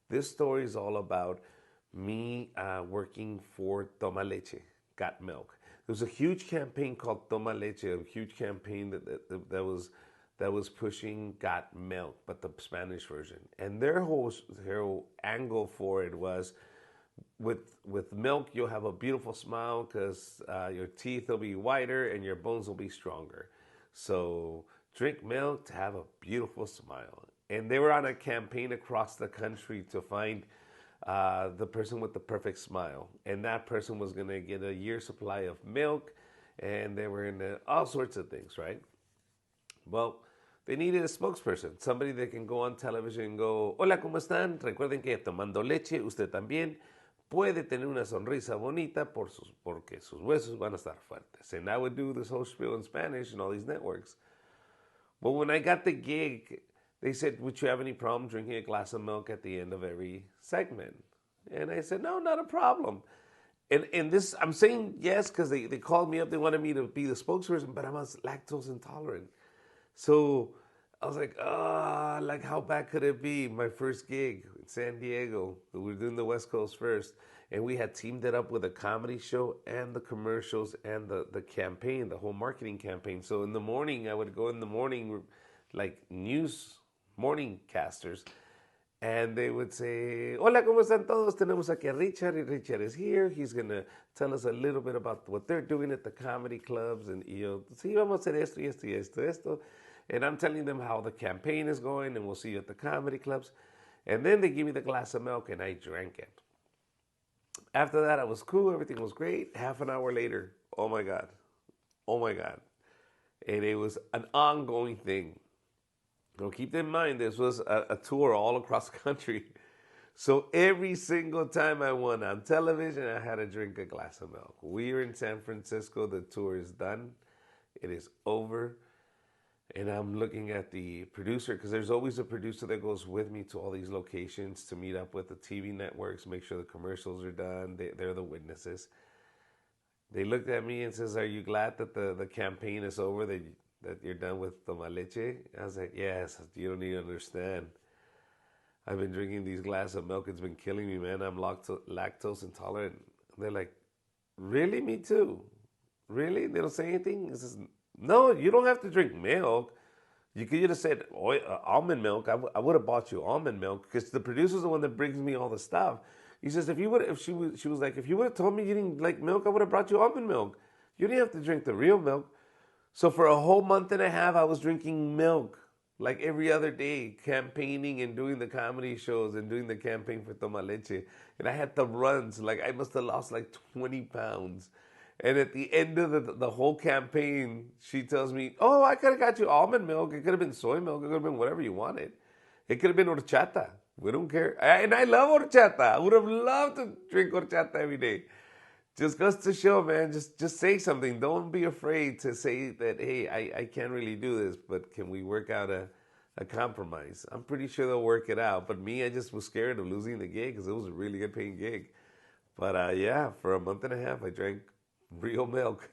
This story is all about me working for Toma Leche, Got Milk. There was a huge campaign called Toma Leche, a huge campaign that was pushing Got Milk, but the Spanish version. And their whole angle for it was with milk, you'll have a beautiful smile because your teeth will be whiter and your bones will be stronger. So drink milk to have a beautiful smile. And they were on a campaign across the country to find the person with the perfect smile. And that person was going to get a year's supply of milk. And they were into all sorts of things, right? Well, they needed a spokesperson, somebody that can go on television and go, hola, ¿cómo están? Recuerden que tomando leche, usted también puede tener una sonrisa bonita porque sus huesos van a estar fuertes. And I would do this whole spiel in Spanish and all these networks. But when I got the gig, they said, would you have any problem drinking a glass of milk at the end of every segment? And I said, no, not a problem. And this, I'm saying yes because they called me up. They wanted me to be the spokesperson, but I'm lactose intolerant. So I was like, like how bad could it be? My first gig in San Diego. We were doing the West Coast first. And we had teamed it up with a comedy show and the commercials and the campaign, the whole marketing campaign. So in the morning, I would go in the morning, like news morning casters. And they would say, hola, ¿cómo están todos? Tenemos aquí a Richard, and Richard is here. He's going to tell us a little bit about what they're doing at the comedy clubs. And, sí, vamos a hacer esto y esto y esto, esto. And I'm telling them how the campaign is going, and we'll see you at the comedy clubs. And then they give me the glass of milk, and I drank it. After that, I was cool. Everything was great. Half an hour later, oh, my God. Oh, my God. And it was an ongoing thing. Now, keep in mind, this was a tour all across the country. So every single time I went on television, I had to drink a glass of milk. We are in San Francisco. The tour is done. It is over. And I'm looking at the producer, because there's always a producer that goes with me to all these locations to meet up with the TV networks, make sure the commercials are done. They're the witnesses. They looked at me and says, are you glad that the campaign is over, that you're done with Toma Leche? I was like, yes, you don't need to understand. I've been drinking these glasses of milk. It's been killing me, man. I'm lactose intolerant. They're like, really? Me too. Really? They don't say anything? He says, no, you don't have to drink milk. You could have said almond milk. I would have bought you almond milk because the producer's the one that brings me all the stuff. He says, if she was like, if you would have told me you didn't like milk, I would have brought you almond milk. You didn't have to drink the real milk. So for a whole month and a half, I was drinking milk like every other day, campaigning and doing the comedy shows and doing the campaign for Toma Leche. And I had the runs. Like I must have lost like 20 pounds. And at the end of the whole campaign, she tells me, oh, I could have got you almond milk. It could have been soy milk. It could have been whatever you wanted. It could have been horchata. We don't care. And I love horchata. I would have loved to drink horchata every day. Just goes to show, man, just say something. Don't be afraid to say that, hey, I can't really do this, but can we work out a compromise? I'm pretty sure they'll work it out. But me, I just was scared of losing the gig because it was a really good paying gig. But yeah, for a month and a half, I drank real milk.